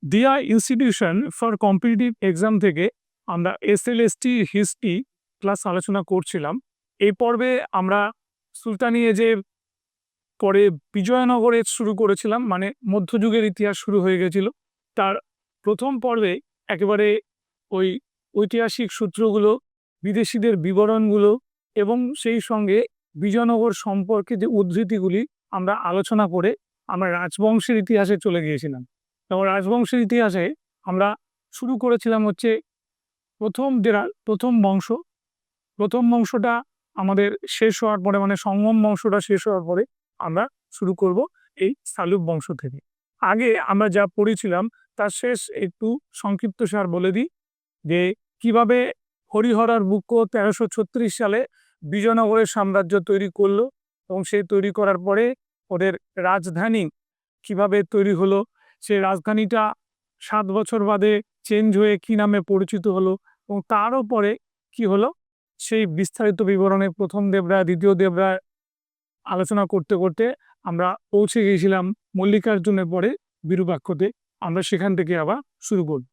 দিয়া institution for competitive exam থেকে আমরা এসএলএসটি হিস্ট্রি ক্লাস আলোচনা করছিলাম। এই পর্বে আমরা সুলতানি এজের পরে বিজয়নগরে শুরু করেছিলাম, মানে মধ্যযুগের ইতিহাস শুরু হয়ে গেছিল। তার প্রথম পর্বে একেবারে ওই ঐতিহাসিক সূত্রগুলো, বিদেশিদের বিবরণগুলো এবং সেই সঙ্গে বিজয়নগর সম্পর্কে যে উদ্ধৃতিগুলি আমরা আলোচনা করে আমরা রাজবংশের ইতিহাসে চলে গিয়েছিলাম। এবং রাজবংশের ইতিহাসে আমরা শুরু করেছিলাম হচ্ছে প্রথম বংশটা আমাদের শেষ হওয়ার পরে, মানে সঙ্গম বংশটা শেষ হওয়ার পরে আমরা শুরু করব এই সালুক বংশ থেকে। আগে আমরা যা পড়েছিলাম তার শেষ একটু সংক্ষিপ্তসার বলে দিই যে কিভাবে হরিহরার বুক্ক 1336 সালে বিজয়নগরের সাম্রাজ্য তৈরি করলো এবং সেই তৈরি করার পরে ওদের রাজধানী কিভাবে তৈরি হলো, সেই রাজধানীটা 7 বছর বাদে চেঞ্জ হয়ে কি নামে পরিচিত হলো এবং তারও পরে কি হলো সেই বিস্তারিত বিবরণে প্রথম দেবরায় দ্বিতীয় দেবরায় আলোচনা করতে করতে আমরা পৌঁছে গিয়েছিলাম মল্লিকার্জুনের পরে বিরূপাক্ষতে। আমরা সেখান থেকে আবার শুরু করব।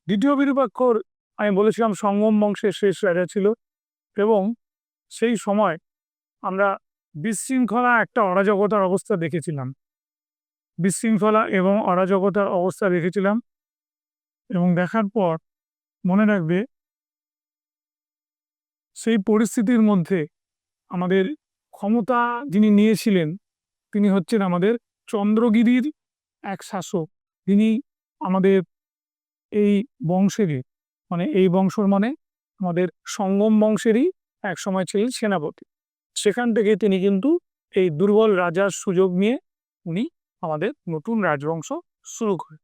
দ্বিতীয় বিরূপাক্ষর আমি বলেছিলাম সঙ্গম বংশের শেষ রাজা ছিল এবং সেই সময় আমরা বিশৃঙ্খলা একটা অরাজকতার অবস্থা দেখেছিলাম এবং দেখার পর মনে রাখবে সেই পরিস্থিতির মধ্যে আমাদের ক্ষমতা যিনি নিয়েছিলেন তিনি হচ্ছেন আমাদের চন্দ্রগিরির এক শাসক। তিনি আমাদের এই বংশেরই, মানে এই বংশর মানে আমাদের সঙ্গম বংশেরই এক সময় ছিলেন সেনাপতি। সেখান থেকে তিনি কিন্তু এই দুর্বল রাজার সুযোগ নিয়ে উনি আমাদের নতুন রাজবংশ শুরু করেন।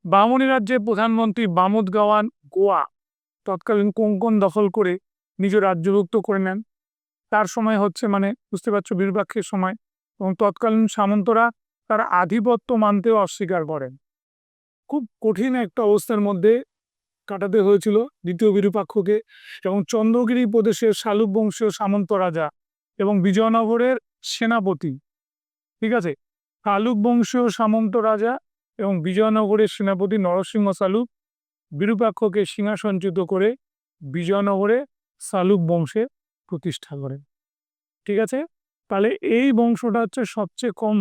বামনী রাজ্যের প্রধানমন্ত্রী বামোদগাওয়ান গোয়া তৎকালীন কোঙ্কণ দখল করে নিজ রাজ্যভুক্ত করে নেন। তার সময় হচ্ছে, মানে বুঝতে পারছো, বিরূপাক্ষের সময়। এবং তৎকালীন সামন্তরা তার আধিপত্য মানতেও অস্বীকার করেন। খুব কঠিন একটা অবস্থার মধ্যে কাটাতে হয়েছিল দ্বিতীয় বিরূপাক্ষকে। এবং চন্দ্রগিরি প্রদেশের শালুক বংশীয় সামন্ত রাজা এবং বিজয়নগরের সেনাপতি, ঠিক আছে, শালুক বংশীয় সামন্ত রাজা এবং বিজয়নগরের সেনাপতি নরসিংহ শালুক বিরূপাক্ষকে সিংহাসনচ্যুত করে বিজয়নগরে শালুক বংশের প্রতিষ্ঠা করেন। ঠিক আছে, তাহলে এই বংশটা হচ্ছে সবচেয়ে কম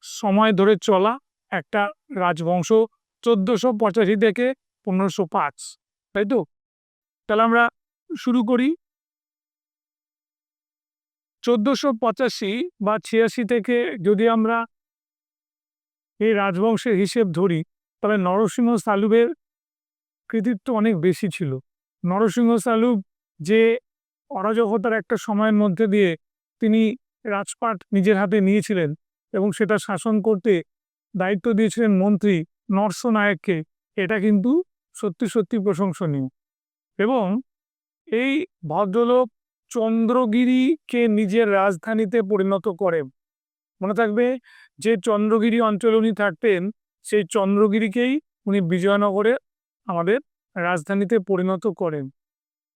সময় ধরে চলা একটা রাজবংশ, 1485 থেকে 1505, তাই তো? তাহলে আমরা শুরু করি। 1485 বা 86 থেকে যদি আমরা এই রাজবংশের হিসেব ধরি তাহলে নরসিংহ সালুকের কৃতিত্ব অনেক বেশি ছিল। নরসিংহ সালুক যে অরাজকতার একটা সময়ের মধ্যে দিয়ে তিনি রাজপাট নিজের হাতে নিয়েছিলেন এবং সেটা শাসন করতে দায়িত্ব দিয়েছিলেন মন্ত্রী নরসনায়ককে, এটা কিন্তু সত্যি সত্যি প্রশংসনীয়। এবং এই ভদ্রলোক চন্দ্রগিরিকে নিজের রাজধানীতে পরিণত করেন। মনে থাকবে যে চন্দ্রগিরি অঞ্চলে উনি থাকতেন সেই চন্দ্রগিরিকেই উনি বিজয়নগরে আমাদের রাজধানীতে পরিণত করেন।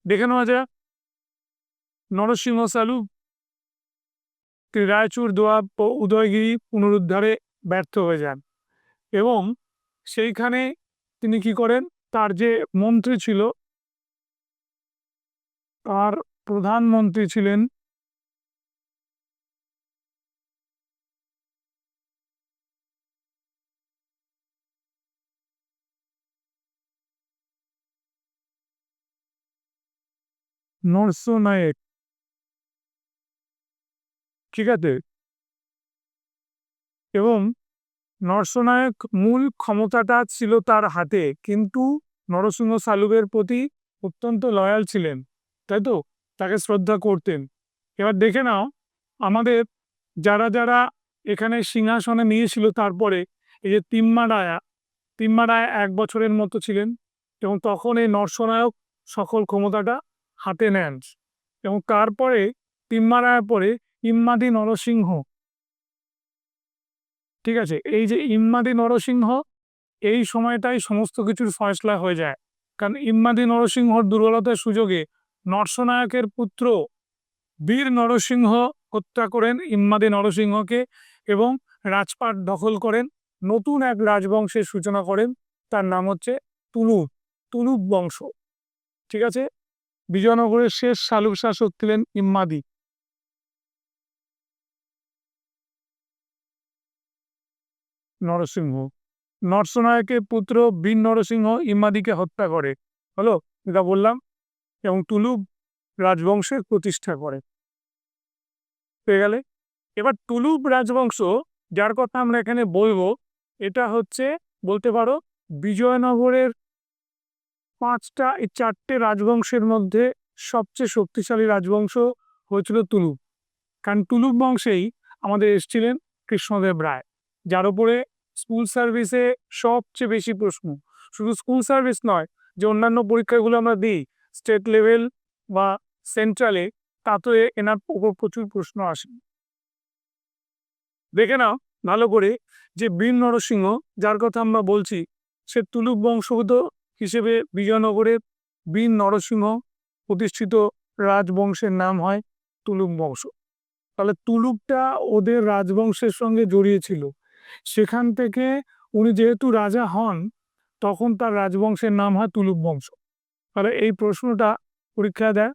দেখে নেওয়া যাক। নরসিংহ সালুক রায়চুর দোয়াব ও উদয়গিরি পুনরুদ্ধারে ব্যর্থ হয়ে যান এবং সেইখানে তিনি কি করেন, তার যে মন্ত্রী ছিল, তার প্রধানমন্ত্রী ছিলেন নরসনায়েক, ঠিক আছে। এবং নরসনায়ক মূল ক্ষমতাটা ছিল তার হাতে, কিন্তু নরসিংহ সালুকের প্রতি অত্যন্ত লয়াল ছিলেন, তাই তো, তাকে শ্রদ্ধা করতেন। এবার দেখে নাও আমাদের যারা যারা এখানে সিংহাসনে নিয়েছিল তারপরে, এই যে তিম্মারায়া 1 বছরের মতো ছিলেন এবং তখন এই নরসনায়ক সকল ক্ষমতাটা হাতে নেন। এবং তারপরে তিম্মারায়ার পরে ইম্মাদি নরসিংহ, ঠিক আছে, এই যে ইম্মাদি নরসিংহ, এই সময়টাই সমস্ত কিছুর ফয়সলা হয়ে যায়। কারণ ইম্মাদি নরসিংহর দুর্বলতার সুযোগে নরসনায়কের পুত্র বীর নরসিংহ হত্যা করেন ইম্মাদি নরসিংহকে এবং রাজপাট দখল করেন নতুন এক রাজবংশের সূচনা করেন, তার নাম হচ্ছে তুলুপ তুলুপ বংশ। ঠিক আছে, বিজয়নগরের শেষ শালুক শাসক ছিলেন ইম্মাদি। নরসিংহ, নরসনায়কের পুত্র বীর নরসিংহ ইম্মাদিকে হত্যা করে, হলো যেটা বললাম, এবং তুলুপ রাজবংশের প্রতিষ্ঠা করে। পেয়ে গেলে। এবার তুলুপ রাজবংশ, যার কথা আমরা এখানে বলবো, এটা হচ্ছে বলতে পারো বিজয়নগরের চারটে রাজবংশের মধ্যে সবচেয়ে শক্তিশালী রাজবংশ হয়েছিল তুলুপ। কারণ তুলুপ বংশেই আমাদের এসেছিলেন কৃষ্ণদেব রায়, যার উপরে স্কুল সার্ভিসে সবচেয়ে বেশি প্রশ্ন। শুধু স্কুল সার্ভিস নয়, যে অন্যান্য পরীক্ষাগুলো আমরা দিই স্টেট লেভেল বা সেন্ট্রালে, তাতে এনার উপর প্রচুর প্রশ্ন আসে। দেখে নাও ভালো করে যে বীর নরসিংহ, যার কথা আমরা বলছি, সে তুলুপ বংশগত হিসেবে বিজয়নগরের বীর নরসিংহ প্রতিষ্ঠিত রাজবংশের নাম হয় তুলুপ বংশ। তাহলে তুলুপটা ওদের রাজবংশের সঙ্গে জড়িয়ে ছিল। সেখান থেকে উনি যেহেতু রাজা হন, তখন তার রাজবংশের নাম হয় তুলুপ বংশ। তাহলে এই প্রশ্নটা পরীক্ষা দেয়।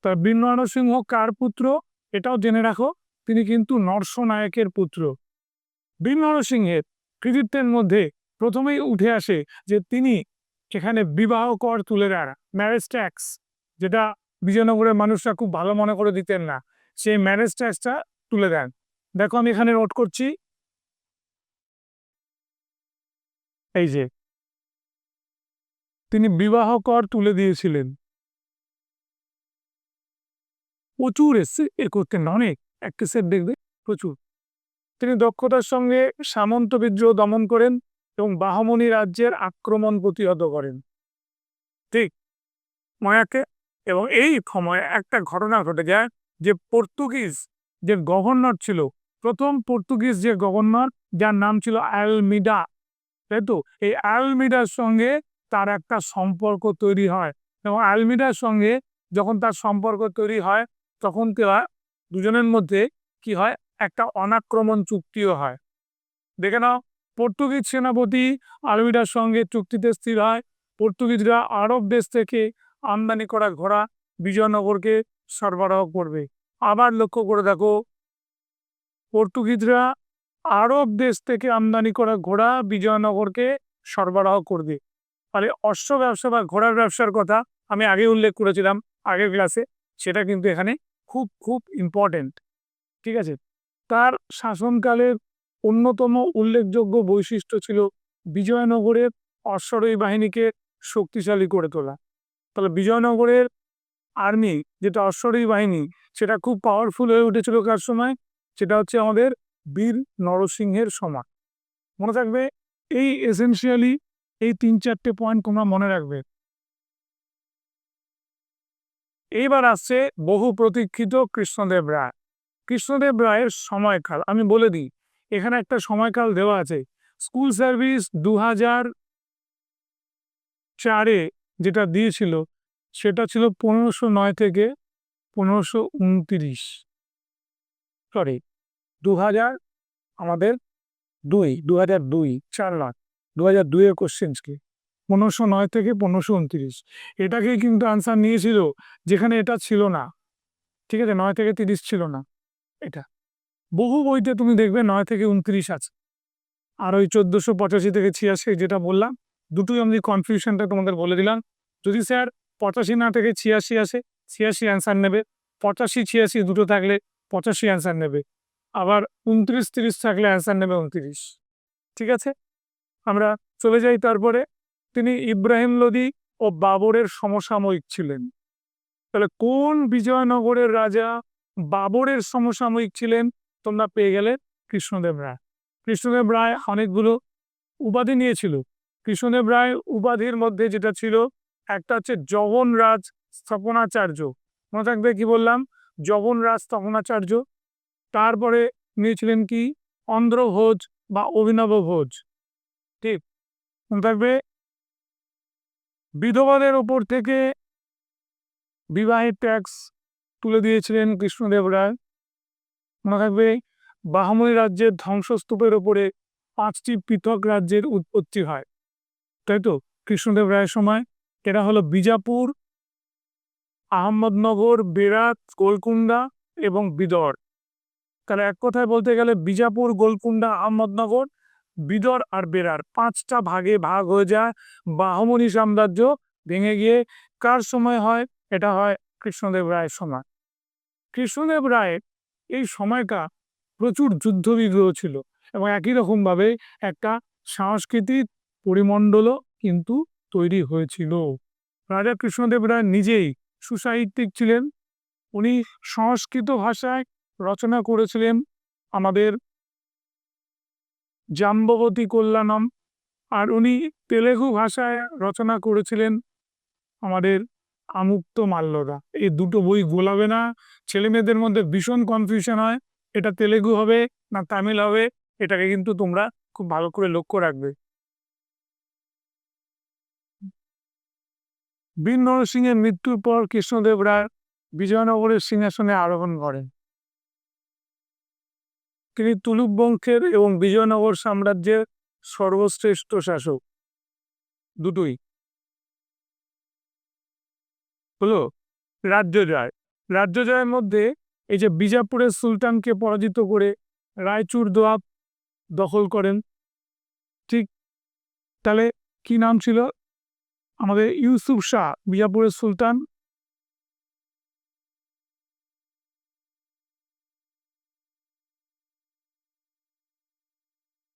তার বীর নরসিংহ কার পুত্র এটাও জেনে রাখো, তিনি কিন্তু নরসনায়কের পুত্র। বীর নরসিংহের কৃতিত্বের মধ্যে প্রথমেই উঠে আসে যে তিনি এখানে বিবাহ কর তুলে দেন, ম্যারেজ ট্যাক্স, যেটা বিজয়নগরের মানুষরা খুব ভালো মনে করে দিতেন না, সেই ম্যারেজ ট্যাক্সটা তুলে দেন। দেখো আমি এখানে নোট করছি, এই যে তিনি বিবাহ কর তুলে দিয়েছিলেন। প্রচুর এসছে এ করতেন, অনেক একটা সেট দেখবে প্রচুর। তিনি দক্ষতার সঙ্গে সামন্ত বিদ্রোহ দমন করেন এবং বাহমনি রাজ্যের আক্রমণ প্রতিহত করেন। ঠিক মায়াকে। এবং এই সময় একটা ঘটনা ঘটে যায়, যে পর্তুগিজ যে গভর্নর ছিল, প্রথম পর্তুগিজ যে গভর্নর, যার নাম ছিল আলমিডা, তাই তো, এই আলমিডার সঙ্গে তার একটা সম্পর্ক তৈরি হয়। এবং আলমিডার সঙ্গে যখন তার সম্পর্ক তৈরি হয়, তখন দুজনের মধ্যে কি হয়, একটা অনাক্রমণ চুক্তিও হয়। দেখে নাও, পর্তুগিজ সেনাপতি আলমিডার সঙ্গে চুক্তিতে স্থির হয়, পর্তুগিজরা আরব দেশ থেকে আমদানি করা ঘোড়া বিজয়নগরকে সরবরাহ করবে। আবার লক্ষ্য করে দেখো, পর্তুগিজরা আরব দেশ থেকে আমদানি করা ঘোড়া বিজয়নগরকে সরবরাহ করবে। তাহলে অশ্ব ব্যবসা বা ঘোড়ার ব্যবসার কথা আমি আগে উল্লেখ করেছিলাম আগের ক্লাসে, সেটা কিন্তু এখানে খুব খুব ইম্পর্টেন্ট। ঠিক আছে, তার শাসনকালের অন্যতম উল্লেখযোগ্য বৈশিষ্ট্য ছিল বিজয়নগরের অশ্বারোহী বাহিনীকে শক্তিশালী করে তোলা। তাহলে বিজয়নগরের আর্মি, যেটা অশ্বারোহী বাহিনী, সেটা খুব পাওয়ারফুল হয়ে উঠেছিল কার সময়, সেটা হচ্ছে আমাদের বীর নরসিংহের সময়। মনে থাকবে এই এসেনশিয়ালি এই 3-4টে পয়েন্ট তোমরা মনে রাখবে। এইবার আসছে বহু প্রতীক্ষিত কৃষ্ণদেব রায়। কৃষ্ণদেব রায়ের সময়কাল আমি বলে দিই, এখানে একটা সময়কাল দেওয়া আছে। স্কুল সার্ভিস 2004-এ যেটা দিয়েছিল, সেটা ছিল 1509 থেকে 1529, সরি 2000, আমাদের 2002, 4 লাখ 2002-এর কোশ্চেন্স কি 1509 থেকে 1529, এটাকেই কিন্তু আনসার নিয়েছিল, যেখানে এটা ছিল না। ঠিক আছে, 9 থেকে 30 ছিল না। এটা বহু বইতে তুমি দেখবে 9 থেকে 29 আছে। আর ওই 1485 থেকে 86 যেটা বললাম, দুটোই আমি কনফিউশনটা তোমাদের বলে দিলাম। যদি স্যার 85 না থেকে 86 আসে, 86 অ্যান্সার নেবে। 85-86 দুটো থাকলে 85 অ্যান্সার নেবে। আবার 29-30 থাকলে অ্যান্সার নেবে 29। ঠিক আছে, আমরা চলে যাই। তারপরে তিনি ইব্রাহিম লোদি ও বাবরের সমসাময়িক ছিলেন। তাহলে কোন বিজয়নগরের রাজা বাবরের সমসাময়িক ছিলেন? তোমরা পেয়ে গেলে কৃষ্ণদেব রায়। কৃষ্ণদেব রায় অনেকগুলো উপাধি নিয়েছিল। কৃষ্ণদেব রায় উপাধির মধ্যে যেটা ছিল, একটা হচ্ছে জগনরাজ স্থাপনাচার্য। মনে থাকবে কি বললাম, জগনরাজ স্থাপনাচার্য। তারপরে নিয়েছিলেন কি অন্ধ্রভোজ বা অভিনব ভোজ। ঠিক মনে থাকবে, বিধবাদের ওপর থেকে বিবাহের ট্যাক্স তুলে দিয়েছিলেন কৃষ্ণদেব রায়। মনে থাকবে, বাহামনি রাজ্যের ধ্বংসস্তূপের ওপরে 5টি পৃথক রাজ্যের উৎপত্তি হয়, তাই তো? কৃষ্ণদেব রায়ের সময় এরা হলো বিজাপুর, আহমদনগর, বেরাত, গোলকুন্ডা এবং বিদর। তাহলে এক কথায় বলতে গেলে বিজাপুর, গোলকুন্ডা, আহমদনগর, বিদর আর বেরার 5টা ভাগে ভাগ হয়ে যায়। বাহমনি সাম্রাজ্য ভেঙে গিয়ে কার সময় হয়? এটা হয় কৃষ্ণদেব রায়ের সময়। কৃষ্ণদেব রায়ের এই সময়টা প্রচুর যুদ্ধ বিগ্রহ ছিল এবং একই রকমভাবে একটা সাংস্কৃতিক পরিমণ্ডলও কিন্তু তৈরি হয়েছিল। রাজা কৃষ্ণদেব রায় নিজেই সুসাহিত্যিক ছিলেন। উনি সংস্কৃত ভাষায় রচনা করেছিলেন আমাদের জাম্ববতী কল্যাণম, আর উনি তেলেগু ভাষায় রচনা করেছিলেন আমাদের আমুক্ত মাল্যদা। এই দুটো বই গোলাবে না, ছেলে মেয়েদের মধ্যে ভীষণ কনফিউশন হয় এটা তেলেগু হবে না তামিল হবে। এটাকে কিন্তু তোমরা খুব ভালো করে লক্ষ্য রাখবে। বীর নরসিংহের মৃত্যুর পর কৃষ্ণদেব রায় বিজয়নগরের সিংহাসনে আরোহণ করেন। তিনি তুলুক বংশের এবং বিজয়নগর সাম্রাজ্যের সর্বশ্রেষ্ঠ শাসক, দুটোই হলো। রাজ্য জয়, রাজ্য জয়ের মধ্যে এই যে বিজাপুরের সুলতানকে পরাজিত করে রায়চুর দোয়াব দখল করেন। ঠিক, তাহলে কি নাম ছিল? আমাদের ইউসুফ শাহ বিজাপুরের সুলতান।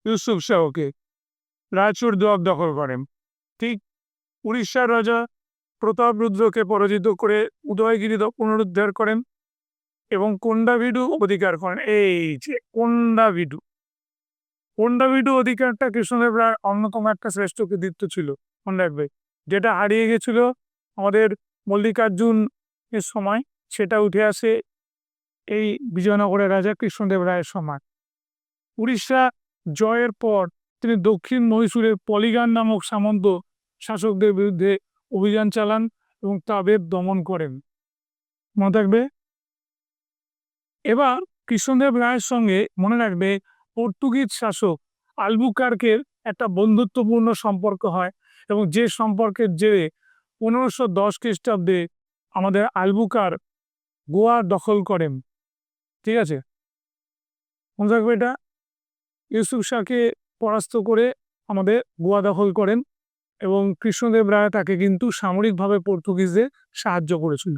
ইউসুফ শাহ, ওকে, রায়চুর দোয়াব দখল করেন। ঠিক, উড়িষ্যার রাজা প্রতাপরুদ্রকে পরাজিত করে উদয়গিরি পুনরুদ্ধার করেন এবং কোন্ডাভিডু অধিকার করেন। এই যে কোন্ডাভিডু, কোন্ডাভিডু অধিকারটা কৃষ্ণদেব রায়ের অন্যতম একটা শ্রেষ্ঠ কৃতিত্ব ছিল, মনে রাখবে। যেটা হারিয়ে গেছিল আমাদের মল্লিকার্জুন এর সময়, সেটা উঠে আসে এই বিজয়নগরের রাজা কৃষ্ণদেব রায়ের সময়। উড়িষ্যা জয়ের পর তিনি দক্ষিণ মহীশূরের পলিগান নামক সামন্ত শাসকদের বিরুদ্ধে অভিযান চালান এবং তাদের দমন করেন, মনে থাকবে। এবার কৃষ্ণদেব রায়ের সঙ্গে মনে রাখবে পর্তুগিজ শাসক আলবুকার্কের একটা বন্ধুত্বপূর্ণ সম্পর্ক হয় এবং যে সম্পর্কের জেরে 1510 খ্রিস্টাব্দে আমাদের আলবুকার গোয়া দখল করেন। ঠিক আছে, মনে রাখবে এটা। ইউসুফ শাহকে পরাস্ত করে আমাদের গোয়া দখল করেন এবং কৃষ্ণদেব রায় তাকে কিন্তু সামরিকভাবে পর্তুগিজদের সাহায্য করেছিল।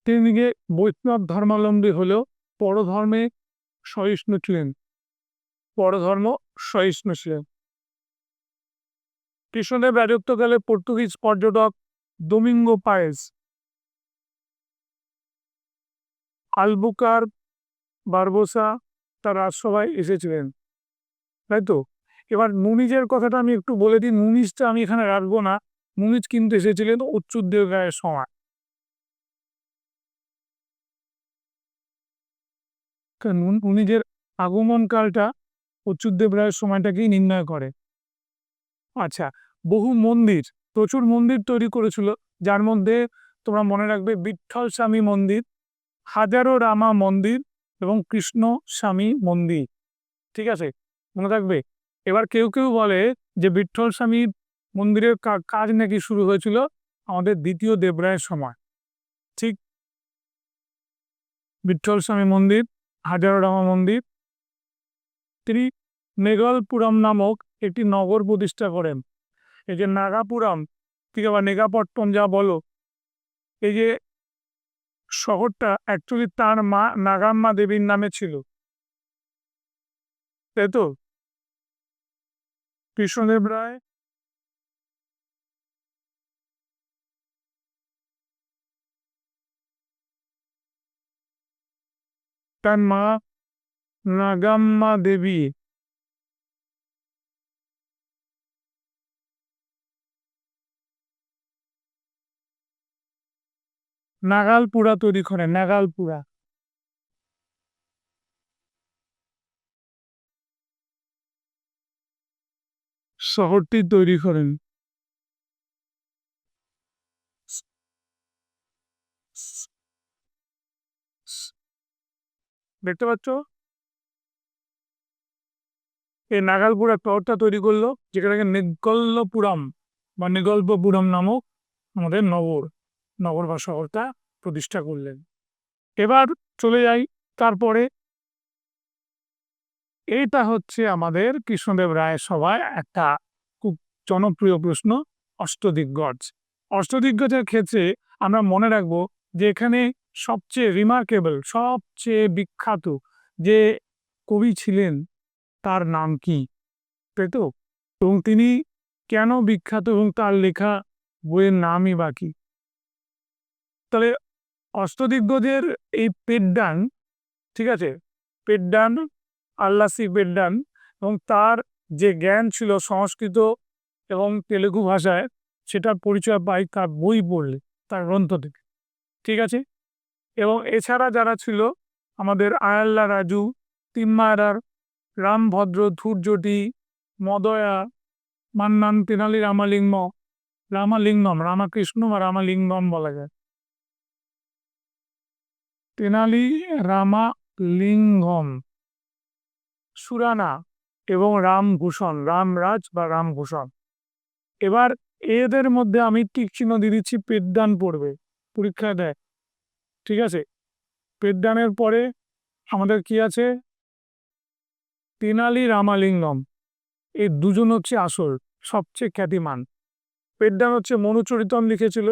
তিনি বৈষ্ণব ধর্মাবলম্বী হলেও পরধর্মে সহিষ্ণু ছিলেন, পরধর্ম সহিষ্ণু ছিলেন। কৃষ্ণদেব রাজত্বকালে পর্তুগিজ পর্যটক দোমিঙ্গো পায়েস আলবুকার বারবোসা তার রাজসভায় এসেছিলেন, তাই তো? এবার মুনিজের কথাটা আমি একটু বলে দিই, মুনিজটা আমি এখানে রাখবো না। মুনিজ কিন্তু এসেছিলেন অচ্যুতদেব রায়ের সময়। মুনিজের আগমনকালটা অচ্যুতদেব রায়ের সময়টাকেই নির্ণয় করে। আচ্ছা, বহু মন্দির, প্রচুর মন্দির তৈরি করেছিল, যার মধ্যে তোমরা মনে রাখবে বিঠ্ঠল স্বামী মন্দির, হাজারো রামা মন্দির এবং কৃষ্ণ স্বামী মন্দির। ঠিক আছে, মনে থাকবে। এবার কেউ কেউ বলে যে বিঠ্ঠল স্বামী মন্দিরের কাজ নাকি শুরু হয়েছিল আমাদের দ্বিতীয় দেবরায়ের সময়। ঠিক, বিঠ্ঠল স্বামী মন্দির, হাজারো রামা মন্দির। তিনি নেগলপুরম নামক একটি নগর প্রতিষ্ঠা করেন। এই যে নাগাপুরম ঠিক আবার নেগাপট্টম যা বলো, এই যে শহরটা অ্যাকচুয়ালি তার মা নাগাম্মা দেবীর নামে ছিল, তাই তো? কৃষ্ণদেব রায় তার মা নাগাম্মা দেবী নাগালপুরা তৈরি করেন, নাগালপুরা শহরটি তৈরি করেন। দেখতে পাচ্ছ? এই নাগালপুরা শহরটা তৈরি করলো, যেখানে নেগল্লপুরম বা নেগল্পপুরম নামক আমাদের নগর বা শহরটা প্রতিষ্ঠা করলেন। এবার চলে যাই তারপরে। এইটা হচ্ছে আমাদের কৃষ্ণদেব রায়ের সভায় একটা খুব জনপ্রিয় প্রশ্ন, অষ্টদিগ্গজ। অষ্টদিগ্গজের ক্ষেত্রে আমরা মনে রাখবো যে এখানে সবচেয়ে রিমার্কেবল, সবচেয়ে বিখ্যাত যে কবি ছিলেন তার নাম কি, তাই তো? এবং তিনি কেন বিখ্যাত এবং তার লেখা বইয়ের নামই বা কি? তাহলে অষ্টদিগ্গজের এই পেড্ডান, ঠিক আছে, পেড্ডান, আল্লাসি পেড্ডান, এবং তার যে জ্ঞান ছিল সংস্কৃত এবং তেলেগু ভাষায়, সেটার পরিচয় পাই তার বই পড়লে, তার গ্রন্থ থেকে, ঠিক আছে। এবং এছাড়া যারা ছিল আমাদের আয়াল্লা রাজু, তিম্মারার, রামভদ্র, ধূর্যটি, মদয়া, মান্নান, তেনালি রামালিঙ্গম, রামাকৃষ্ণ বা রামালিঙ্গম বলা যায়, তেনালি রামালিঙ্গম, সুরানা এবং রামভূষণ, রামরাজ বা রামভূষণ। এবার এদের মধ্যে আমি টিক চিহ্ন দিয়ে দিচ্ছি, পেড্ডান পড়বে, পরীক্ষায় দেয়, ঠিক আছে। পেড্ডানের পরে আমাদের কি আছে? তেনালি রামালিঙ্গম। এই দুজন হচ্ছে আসল সবচেয়ে খ্যাতিমান। পেড্ডান হচ্ছে মনুচরিতম লিখেছিল,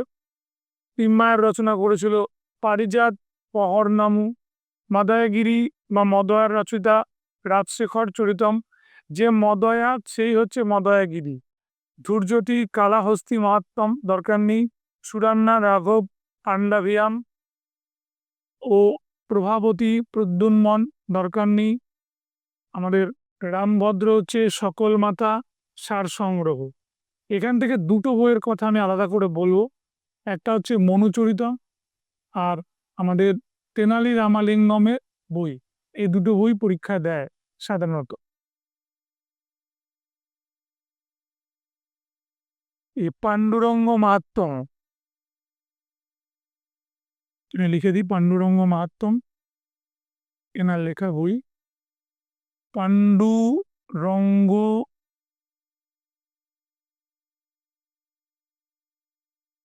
তিম্মায়ের রচনা করেছিল পারিজাত পহরনামু, মাদয়াগিরি বা মদয়ার রচিতা রাজশেখর চরিতম। যে মদয়া সেই হচ্ছে মদয়াগিরি। ধূর্যটি কালাহস্তি মাহাত্ম্যম, দরকার নেই। সুরান্না রাঘব পাণ্ডাভিয়াম ও প্রভাবতী প্রদ্যুন্মন, দরকার নেই। আমাদের রামভদ্র হচ্ছে সকল মাতা সার সংগ্রহ। এখান থেকে দুটো বইয়ের কথা আমি আলাদা করে বলবো, একটা হচ্ছে মনুচরিতম আর আমাদের তেনালি রামালিঙ্গমের বই। এই দুটো বই পরীক্ষায় দেয় সাধারণত। এই পাণ্ডুরঙ্গ মাহাত্ম্যম, তুমি লিখে দিই, পাণ্ডুরঙ্গ মাহাত্ম্যম এনার লেখা বই। পাণ্ডুরঙ্গ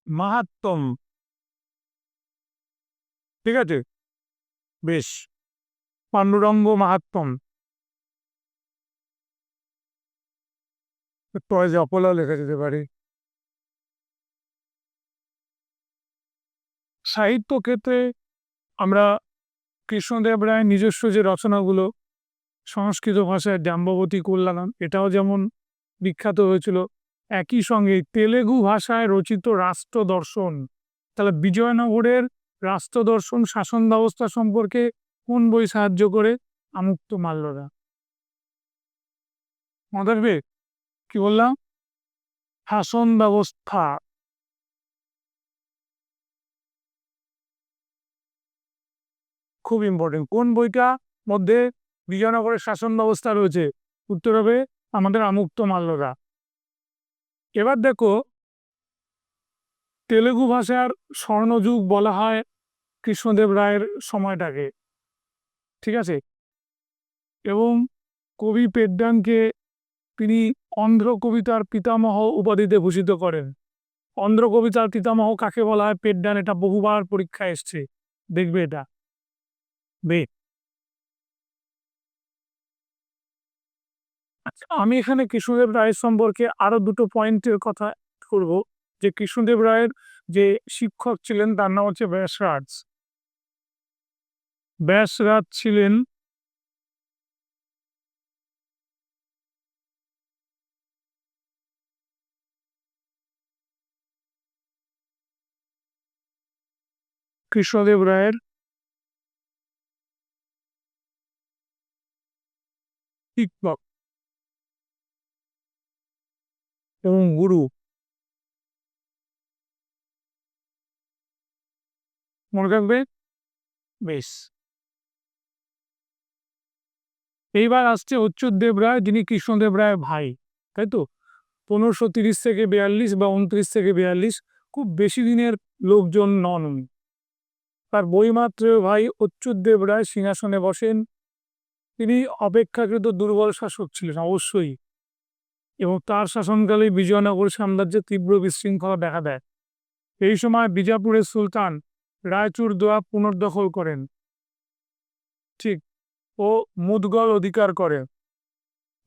মাহাত্ম্যম, ঠিক আছে, বেশ, পাণ্ডুরঙ্গ মাহাত্ম্যম। টয় জপলাও লেখা যেতে পারে। সাহিত্য ক্ষেত্রে আমরা কৃষ্ণদেব রায়ের নিজস্ব যে রচনাগুলো, সংস্কৃত ভাষায় জাম্ববতী কল্যাণম, এটাও যেমন বিখ্যাত হয়েছিল। একই সঙ্গে তেলেগু ভাষায় রচিত রাষ্ট্র দর্শন। তাহলে বিজয়নগরের রাষ্ট্র দর্শন, শাসন ব্যবস্থা সম্পর্কে কোন বই সাহায্য করে? আমুক্ত মাল্যদা। মনে রাখবে কি বললাম? শাসন ব্যবস্থা, খুব ইম্পর্টেন্ট। কোন বইটা মধ্যে বিজয়নগরের শাসন ব্যবস্থা রয়েছে? উত্তর হবে আমাদের আমুক্ত মাল্যদা। এবার দেখো, তেলেগু ভাষার স্বর্ণযুগ বলা হয় কৃষ্ণদেব রায়ের সময়টাকে, ঠিক আছে। এবং কবি পেড্ডানকে তিনি অন্ধ্র কবিতার পিতামহ উপাধিতে ভূষিত করেন। অন্ধ্র কবিতার পিতামহ কাকে বলা হয়? পেড্ডান। এটা বহুবার পরীক্ষায় এসছে, দেখবে এটা। আচ্ছা, আমি এখানে কৃষ্ণদেব রায়ের সম্পর্কে আরো দুটো পয়েন্টের কথা করব। যে কৃষ্ণদেব রায়ের যে শিক্ষক ছিলেন তার নাম হচ্ছে ব্যাসরাজ। ব্যাসরাজ ছিলেন কৃষ্ণদেব রায়ের শিক্ষক এবং গুরু, মনে রাখবে, বেশ। এইবার আসছে অচ্যুতদেব রায়, যিনি কৃষ্ণদেব রায়ের ভাই, তাই তো। 1530 থেকে 42 বা 29 থেকে 42, খুব বেশি দিনের লোকজন নন উনি। তার বইমাত্র ভাই অচ্যুতদেব রায় সিংহাসনে বসেন তিনি অপেক্ষাকৃত দুর্বল শাসক ছিলেন অবশ্যই, এবং তার শাসনকালে বিজয়নগর সাম্রাজ্যে তীব্র বিশৃঙ্খলা দেখা দেয়। এই সময় বিজাপুরের সুলতান রায়চুর-দোয়া পুনর্দখল করেন, ঠিক, ও মুদগল অধিকার করে।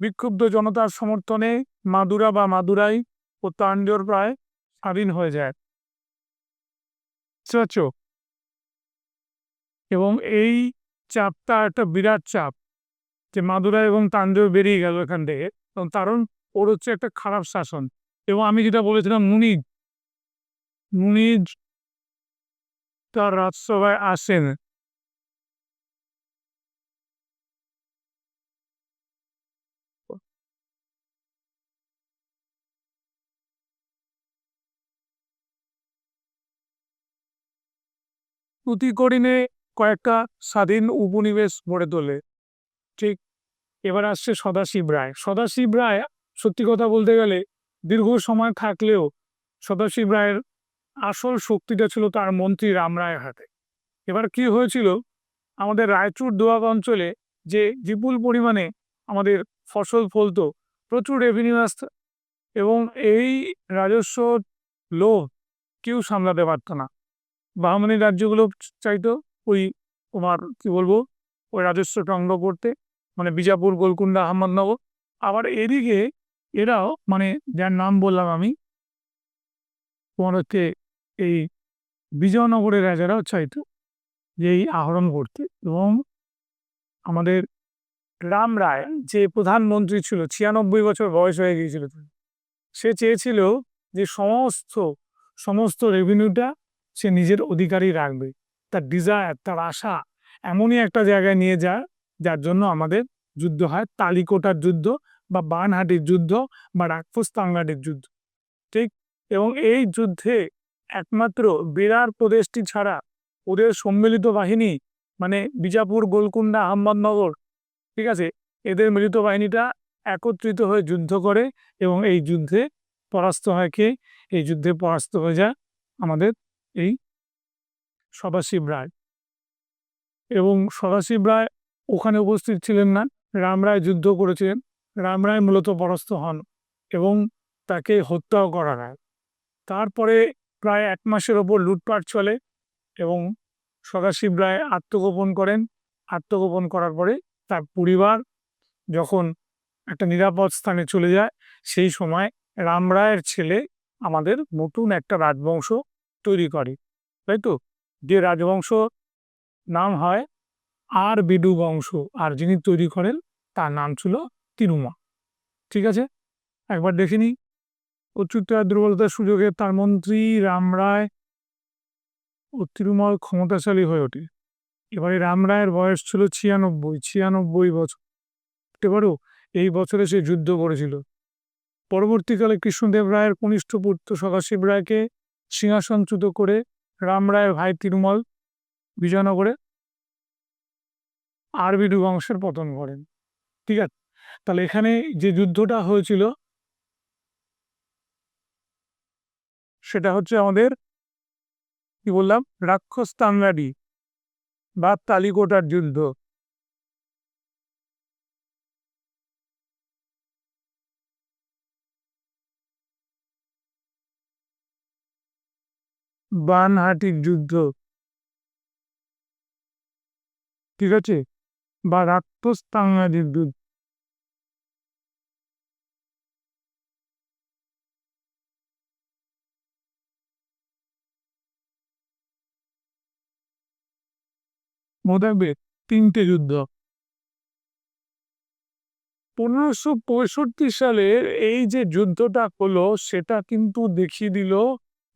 বিক্ষুব্ধ জনতার সমর্থনে মাদুরা বা মাদুরাই ও তাঞ্জোর প্রায় স্বাধীন হয়ে যায়। বুঝতে পারছো? এবং এই চাপটা একটা বিরাট চাপ, যে মাদুরা এবং তাঞ্জোর বেরিয়ে গেল এখান থেকে, কারণ ওর হচ্ছে একটা খারাপ শাসন। এবং আমি যেটা বলেছিলাম, মুনিজ মুনিজ তার রাজসভায় আসেন। তুতিকোরিনে কয়েকটা স্বাধীন উপনিবেশ গড়ে তোলে, ঠিক। এবার আসছে সদাশিব রায়। সদাশিব রায়, সত্যি কথা বলতে গেলে, দীর্ঘ সময় থাকলেও সদাশিব রায়ের আসল শক্তিটা ছিল তার মন্ত্রী রামরায়ের হাতে। এবার কি হয়েছিল, আমাদের রায়চুর দোয়াব অঞ্চলে যে বিপুল পরিমাণে আমাদের ফসল ফলতো, প্রচুর রেভিনিউ আসতো, এবং এই রাজস্ব লোভ কেউ সামলাতে পারতো না। বাহমানি রাজ্যগুলো চাইতো ওই, তোমার কি বলবো, ওই রাজস্ব সংগ্রহ করতে, মানে বিজাপুর, গোলকুন্ডা, আহমদনগর। আবার এদিকে এরাও, মানে যার নাম বললাম আমি, তোমার হচ্ছে এই বিজয়নগরের রাজারাও চাইতো যে এই আহরণ করতে। এবং আমাদের রাম রায়, যে প্রধানমন্ত্রী ছিল, 96 বছর বয়স হয়ে গিয়েছিল, সে চেয়েছিল যে সমস্ত সমস্ত রেভিনিউটা সে নিজের অধিকারই রাখবে। তার ডিজায়ার, তার আশা এমনই একটা জায়গায় নিয়ে যায়, যার জন্য আমাদের যুদ্ধ হয়, তালিকোটার যুদ্ধ বা বানহাটির যুদ্ধ বা রাক্ষসতাঙ্গাটির যুদ্ধ, ঠিক। এবং এই যুদ্ধে একমাত্র বেরার প্রদেশটি ছাড়া ওদের সম্মিলিত বাহিনী, মানে বিজাপুর, গোলকুন্ডা, আহমদনগর, ঠিক আছে, এদের মিলিত বাহিনীটা একত্রিত হয়ে যুদ্ধ করে, এবং এই যুদ্ধে পরাস্ত হয় কে? এই যুদ্ধে পরাস্ত হয়ে যায় আমাদের এই সদাশিব রায়। এবং সদাশিব রায় ওখানে উপস্থিত ছিলেন না, রাম রায় যুদ্ধ করেছিলেন। রাম রায় মূলত পরাস্ত হন এবং তাকে হত্যাও করা হয়। তারপরে প্রায় 1 মাসের ওপর লুটপাট চলে, এবং সদাশিব রায় আত্মগোপন করেন। আত্মগোপন করার পরে তার পরিবার যখন একটা নিরাপদ স্থানে চলে যায়, সেই সময় রাম রায়ের ছেলে আমাদের নতুন একটা রাজবংশ তৈরি করে, তাই তো, যে রাজবংশ নাম হয় আর বিডু বংশ। আর যিনি তৈরি করেন তার নাম ছিল তিরুমা, ঠিক আছে। একবার দেখিনি, অচ্যুতার দুর্বলতার সুযোগে তার মন্ত্রী রাম রায় ও তিরুমাল ক্ষমতাশালী হয়ে ওঠে। এবারে রাম রায়ের বয়স ছিল 96 বছর। বুঝতে পারো, এই বছরে সে যুদ্ধ করেছিল। পরবর্তীকালে কৃষ্ণদেব রায়ের কনিষ্ঠ পুত্র সদাশিব রায়কে সিংহাসনচ্যুত করে রাম রায়ের ভাই তিরুমল বিজয়নগরে আরবিডু বংশের পতন করেন, ঠিক আছে। তাহলে এখানে যে যুদ্ধটা হয়েছিল সেটা হচ্ছে আমাদের, কি বললাম, রাক্ষসতাঙ্গারি বা তালিকোটার যুদ্ধ। বানহাটির যুদ্ধ, ঠিক আছে, বা রাক্ষসতাঙ্গারির যুদ্ধ। মোতাবেক 3টে যুদ্ধ। 1565 সালের এই যে যুদ্ধটা হলো, সেটা কিন্তু দেখিয়ে দিল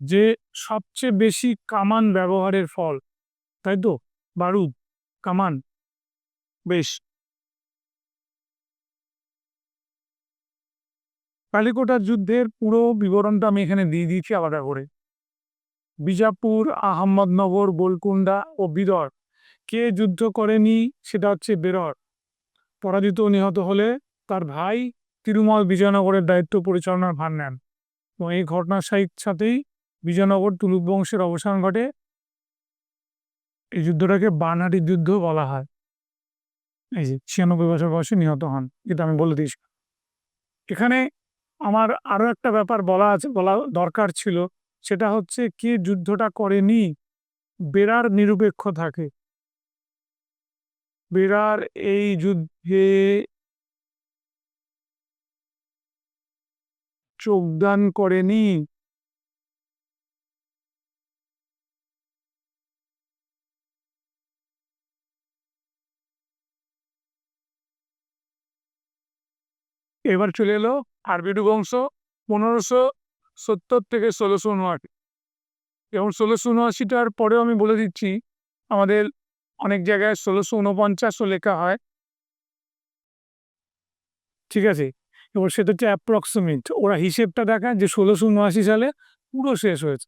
যে সবচেয়ে বেশি কামান ব্যবহারের ফল, তাই তো, বারুদ, কামান, বেশ। কালিকোটার যুদ্ধের পুরো বিবরণটা আমি এখানে দিয়ে দিয়েছি আলাদা করে। বিজাপুর, আহমদনগর, গোলকুন্ডা ও বিদর কে যুদ্ধ করেনি, সেটা হচ্ছে বেরর। পরাজিত ও নিহত হলে তার ভাই তিরুমল বিজয়নগরের দায়িত্ব পরিচালনার ভার নেন, এবং এই ঘটনার সাথেই বিজয়নগর তুলুক বংশের অবসান ঘটে। এই যুদ্ধটাকে বানহাটির যুদ্ধ বলা হয়। এই যে 96 বছর বয়সে নিহত হন, যেটা আমি বলে দিয়েছি। এখানে আমার আরো একটা ব্যাপার বলা দরকার ছিল, সেটা হচ্ছে কে যুদ্ধটা করেনি। বেরার নিরপেক্ষ থাকে। বেরার এই যুদ্ধে যোগদান করেনি। এবার চলে এলো আরবিডু বংশ 1570 থেকে 1679। এবং 1679টার পরেও আমি বলে দিচ্ছি, আমাদের অনেক জায়গায় 1649ও লেখা হয়, ঠিক আছে। এবার সেটা হচ্ছে অ্যাপ্রক্সিমেট, ওরা হিসেবটা দেখায় যে 1679 সালে পুরো শেষ হয়েছে।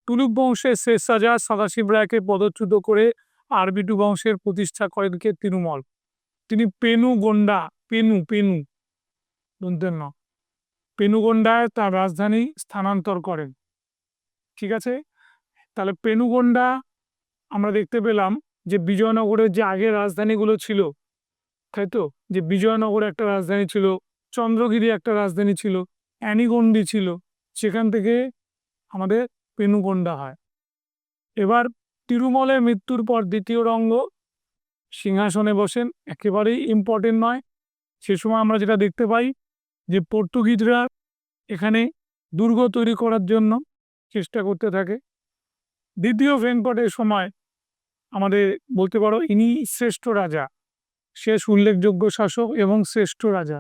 তুলুক বংশের শেষ রাজা সদাশিব রায়কে পদচ্যুত করে আরবিডু বংশের প্রতিষ্ঠা করেন কে? তিরুমল। তিনি পেনুগোন্ডা, পেনু পেনু শুনতেন না, পেনুগোন্ডায় তার রাজধানী স্থানান্তর করেন, ঠিক আছে। তাহলে পেনুগোন্ডা আমরা দেখতে পেলাম যে বিজয়নগরের যে আগের রাজধানীগুলো ছিল, তাই তো, যে বিজয়নগরে একটা রাজধানী ছিল, চন্দ্রগিরি একটা রাজধানী ছিল, অ্যানিগন্ডি ছিল, সেখান থেকে আমাদের পেনুগোন্ডা হয়। এবার তিরুমলের মৃত্যুর পর দ্বিতীয় রঙ্গ সিংহাসনে বসেন, একেবারেই ইম্পর্টেন্ট নয়। সে সময় আমরা যেটা দেখতে পাই যে পর্তুগিজরা এখানে দুর্গ তৈরি করার জন্য চেষ্টা করতে থাকে। দ্বিতীয় ভেঙ্কটের সময় আমাদের বলতে পারো ইনি শ্রেষ্ঠ রাজা, শেষ উল্লেখযোগ্য শাসক এবং শ্রেষ্ঠ রাজা।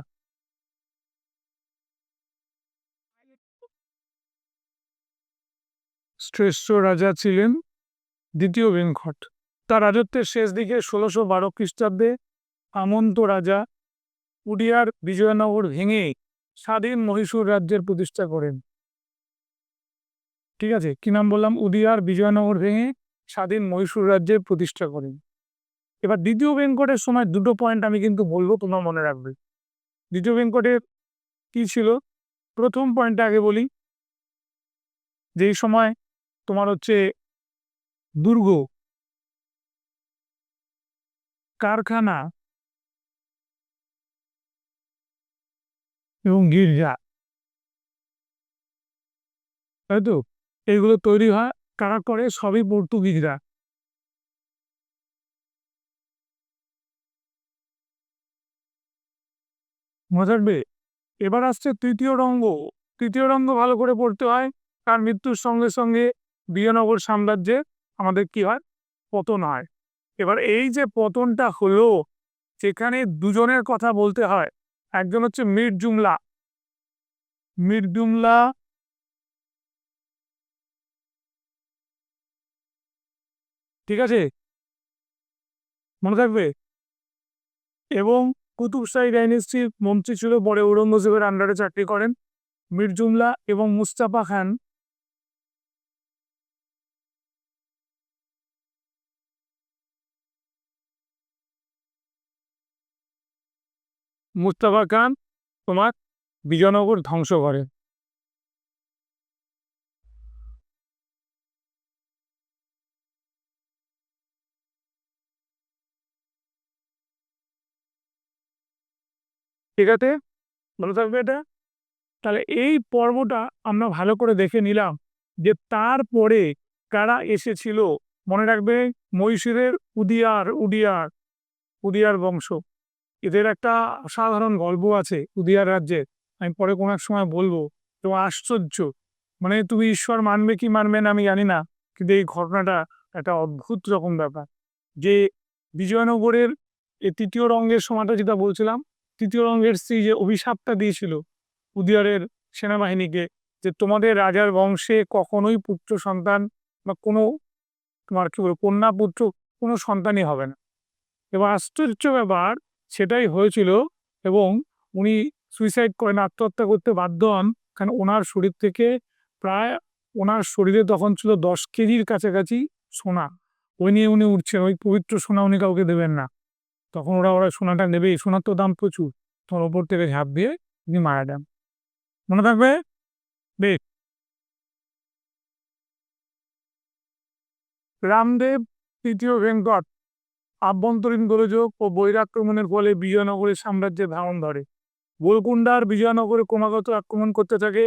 শ্রেষ্ঠ রাজা ছিলেন দ্বিতীয় ভেঙ্কট। তার রাজত্বের শেষ দিকে 1612 খ্রিস্টাব্দে সামন্ত রাজা উডিয়ার বিজয়নগর ভেঙে স্বাধীন মহীশূর রাজ্যের প্রতিষ্ঠা করেন, ঠিক আছে। কি নাম বললাম? উডিয়ার বিজয়নগর ভেঙে স্বাধীন মহীশূর রাজ্যের প্রতিষ্ঠা করেন। এবার দ্বিতীয় ভেঙ্কটের সময় দুটো পয়েন্ট আমি কিন্তু বলবো, তোমরা মনে রাখবে। দ্বিতীয় ভেঙ্কটের কি ছিল? প্রথম পয়েন্টটা আগে বলি, যেই সময় তোমার হচ্ছে দুর্গ, কারখানা এবং গির্জা, তাই তো, এইগুলো তৈরি হয় কারা করে? সবই পর্তুগিজরা। মনে থাকবে। এবার আসছে তৃতীয় রঙ্গ। তৃতীয় রঙ্গ ভালো করে পড়তে হয়, তার মৃত্যুর সঙ্গে সঙ্গে বিজয়নগর সাম্রাজ্যের আমাদের কি হয়? পতন হয়। এবার এই যে পতনটা হলো, সেখানে দুজনের কথা বলতে হয়। একজন হচ্ছে মীর জুমলা। মীর জুমলা, ঠিক আছে, মনে থাকবে। এবং কুতুবশাহী ডাইনেস্টির মন্ত্রী ছিল, পরে ঔরঙ্গজেবের আন্ডারে চাকরি করেন। মীর জুমলা এবং মুস্তাফা খান। মুস্তাফা খান তোমার বিজয়নগর ধ্বংস করে, ঠিক আছে, মনে থাকবে এটা। তাহলে এই পর্বটা আমরা ভালো করে দেখে নিলাম যে তারপরে কারা এসেছিল। মনে রাখবে, মহীশূরের উডিয়ার উদিয়ার বংশ, এদের একটা অসাধারণ গল্প আছে উদিয়ার রাজ্যের, আমি পরে কোনো এক সময় বলবো। তো আশ্চর্য, মানে তুমি ঈশ্বর মানবে কি মানবে না আমি জানি না, কিন্তু এই ঘটনাটা একটা অদ্ভুত রকম ব্যাপার। যে বিজয়নগরের এই তৃতীয় রঙ্গের সময়টা যেটা বলছিলাম, তৃতীয় রঙ্গের স্ত্রী যে অভিশাপটা দিয়েছিল উদিয়ারের সেনাবাহিনীকে, যে তোমাদের রাজার বংশে কখনোই পুত্র সন্তান বা কোনো তোমার কি বলবো কন্যা পুত্র কোনো সন্তানই হবে না। এবার আশ্চর্য ব্যাপার সেটাই হয়েছিল। এবং উনি সুইসাইড করেন, আত্মহত্যা করতে বাধ্য হন, কারণ ওনার শরীর থেকে প্রায়, ওনার শরীরে তখন ছিল 10 কেজির কাছাকাছি সোনা, ওই নিয়ে উনি উঠছেন, ওই পবিত্র সোনা উনি কাউকে দেবেন না। তখন ওরা ওরা সোনাটা নেবে, এই সোনার তো দাম প্রচুর, তখন ওপর থেকে ঝাঁপ দিয়ে উনি মারা যান। মনে থাকবে। বেশ। রামদেব তৃতীয় ভেঙ্কট আভ্যন্তরীণ গোলযোগ ও বৈরাক্রমণের ফলে বিজয়নগরের সাম্রাজ্যের ভাঙন ধরে। গোলকুন্ডার বিজয়নগরে ক্রমাগত আক্রমণ করতে থাকে।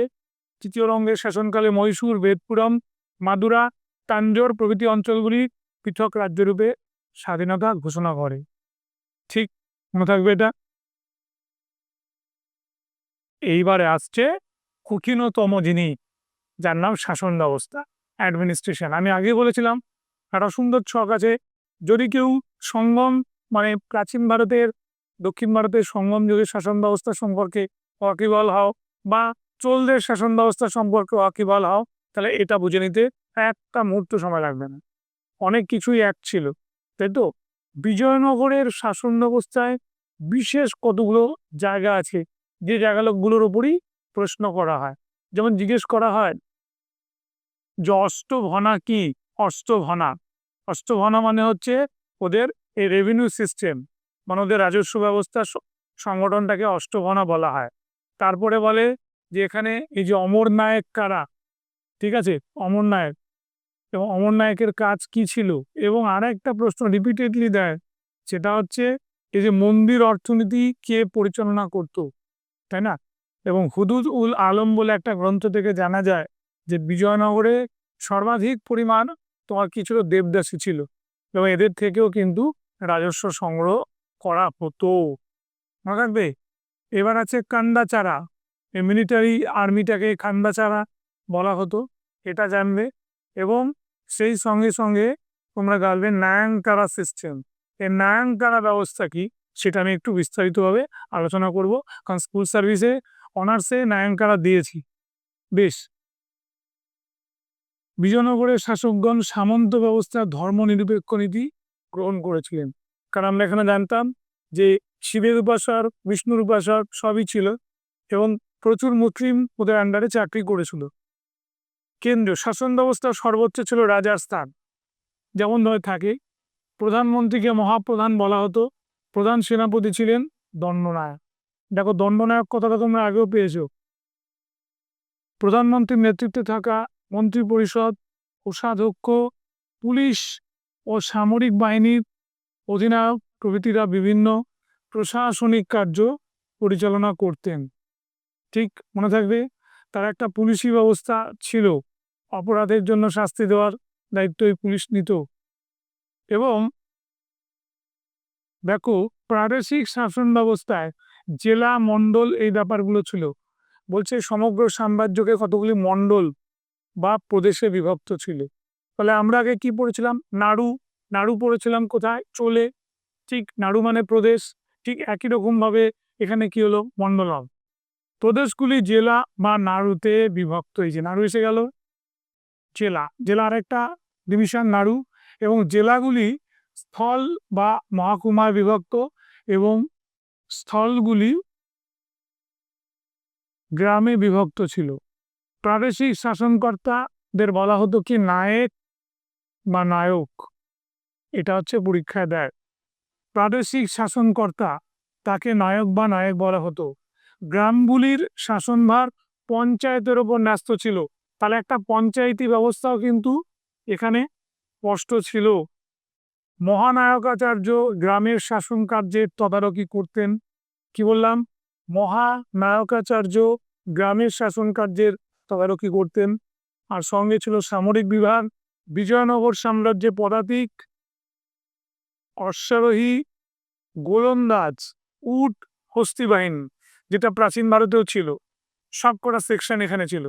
তৃতীয় রঙ্গের শাসনকালে মহীশূর, বেদপুরম, মাদুরা, তাঞ্জোর প্রভৃতি অঞ্চলগুলি পৃথক রাজ্যরূপে স্বাধীনতা ঘোষণা করে। ঠিক মনে থাকবে এটা। এইবারে আসছে কঠিনতম জিনিস, যার নাম শাসন ব্যবস্থা, অ্যাডমিনিস্ট্রেশন। আমি আগে বলেছিলাম একটা সুন্দর ছক আছে। যদি কেউ সঙ্গম মানে প্রাচীন ভারতের দক্ষিণ ভারতের সঙ্গম যুগের শাসন ব্যবস্থা সম্পর্কে ওয়াকিবহাল হও বা চোলদের শাসন ব্যবস্থা সম্পর্কে ওয়াকিবহাল হও, তাহলে এটা বুঝে নিতে একটা মুহূর্ত সময় লাগবে না। অনেক কিছুই এক ছিল, তাই তো? বিজয়নগরের শাসন ব্যবস্থায় বিশেষ কতগুলো জায়গা আছে যে জায়গাগুলোর উপরই প্রশ্ন করা হয়। যেমন জিজ্ঞেস করা হয় যে অষ্টভনা কি? অষ্টভনা, অষ্টভনা মানে হচ্ছে ওদের এই রেভিনিউ সিস্টেম, মানে ওদের রাজস্ব ব্যবস্থা সংগঠনটাকে অষ্টভনা বলা হয়। তারপরে বলে যে এখানে এই যে অমর নায়ক কারা, ঠিক আছে, অমর নায়ক, এবং অমর নায়কের কাজ কি ছিল। এবং আর একটা প্রশ্ন রিপিটেডলি দেয়, সেটা হচ্ছে এই যে মন্দির অর্থনীতি কে পরিচালনা করত, তাই না? এবং হুদুদ উল আলম বলে একটা গ্রন্থ থেকে জানা যায় যে বিজয়নগরে সর্বাধিক পরিমাণ তোমার কি ছিল, দেবদাসী ছিল, এবং এদের থেকেও কিন্তু রাজস্ব সংগ্রহ করা হতো। মনে রাখবে। এবার আছে কান্দাচারা, এই মিলিটারি আর্মিটাকে কান্দাচারা বলা হতো, এটা জানবে। এবং সেই সঙ্গে সঙ্গে তোমরা জানবে নায়াঙ্কারা সিস্টেম। এই নায়াঙ্কারা ব্যবস্থা কি সেটা আমি একটু বিস্তারিতভাবে আলোচনা করব, কারণ স্কুল সার্ভিসে অনার্সে নায়াঙ্কারা দিয়েছি। বেশ। বিজয়নগরের শাসকগণ সামন্ত ব্যবস্থার ধর্মনিরপেক্ষ নীতি গ্রহণ করেছিলেন। কারণ আমরা এখানে জানতাম যে শিবের উপাসক, বিষ্ণুর উপাসক সবই ছিল, এবং প্রচুর মুসলিম ওদের আন্ডারে চাকরি করেছিল। কেন্দ্রীয় শাসন ব্যবস্থা সর্বোচ্চ ছিল রাজার স্থান। যেমন ধরে থাকে, প্রধানমন্ত্রীকে মহাপ্রধান বলা হতো, প্রধান সেনাপতি ছিলেন দণ্ডনায়ক। দেখো, দণ্ডনায়ক কথাটা তোমরা আগেও পেয়েছো। প্রধানমন্ত্রীর নেতৃত্বে থাকা মন্ত্রী পরিষদ, কোষাধ্যক্ষ, পুলিশ ও সামরিক বাহিনীর অধিনায়ক প্রভৃতিরা বিভিন্ন প্রশাসনিক কার্য পরিচালনা করতেন। ঠিক মনে থাকবে। তার একটা পুলিশি ব্যবস্থা ছিল, অপরাধের জন্য শাস্তি দেওয়ার দায়িত্ব এই পুলিশ নিত। এবং দেখো, প্রাদেশিক শাসন ব্যবস্থায় জেলা, মণ্ডল এই ব্যাপারগুলো ছিল। বলছে সমগ্র সাম্রাজ্যকে কতগুলি মণ্ডল বা প্রদেশে বিভক্ত ছিল। তাহলে আমরা আগে কি পড়েছিলাম? নাড়ু। নাড়ু পড়েছিলাম কোথায়? চলে। ঠিক, নাড়ু মানে প্রদেশ। ঠিক একই রকম ভাবে এখানে কি হলো? মণ্ডলম। প্রদেশগুলি জেলা বা নাড়ুতে বিভক্ত। এই যে নাড়ু এসে গেল, জেলা। জেলা আরেকটা ডিভিশন নাড়ু। এবং জেলাগুলি স্থল বা মহকুমায় বিভক্ত, এবং স্থলগুলি গ্রামে বিভক্ত ছিল। প্রাদেশিক শাসনকর্তাদের বলা হতো কি? নায়েক বা নায়ক। এটা হচ্ছে পরীক্ষায় দেয়। প্রাদেশিক শাসনকর্তা, তাকে নায়ক বা নায়ক বলা হতো। গ্রামগুলির শাসনভার পঞ্চায়েতের ওপর ন্যস্ত ছিল। তাহলে একটা পঞ্চায়েতি ব্যবস্থাও কিন্তু এখানে স্পষ্ট ছিল। মহানায়কাচার্য গ্রামের শাসন কার্যের তদারকি করতেন। কি বললাম? মহানায়কাচার্য গ্রামের শাসন কার্যের তদারকি করতেন। আর সঙ্গে ছিল সামরিক বিভাগ। বিজয়নগর সাম্রাজ্যে পদাতিক, অশ্বারোহী, গোলন্দাজ, উট, হস্তি বাহিনী, যেটা প্রাচীন ভারতেও ছিল, সবকটা সেকশন এখানে ছিল।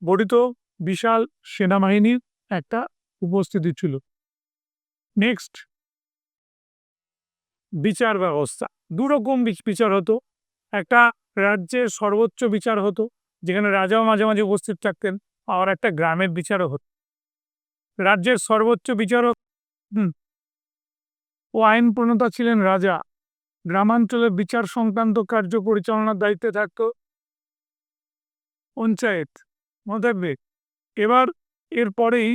গঠিত বিশাল সেনাবাহিনীর একটা উপস্থিতি ছিল। নেক্সট, বিচার ব্যবস্থা। দুরকম বিচার হতো। একটা রাজ্যের সর্বোচ্চ বিচার হতো, যেখানে রাজাও মাঝে মাঝে উপস্থিত থাকতেন, আর একটা গ্রামের বিচারও হতো। রাজ্যের সর্বোচ্চ বিচারক ও আইন প্রণেতা ছিলেন রাজা। গ্রামাঞ্চলে বিচার সংক্রান্ত কার্য পরিচালনার দায়িত্বে থাকত পঞ্চায়েত। মনে থাকবে। এবার এরপরেই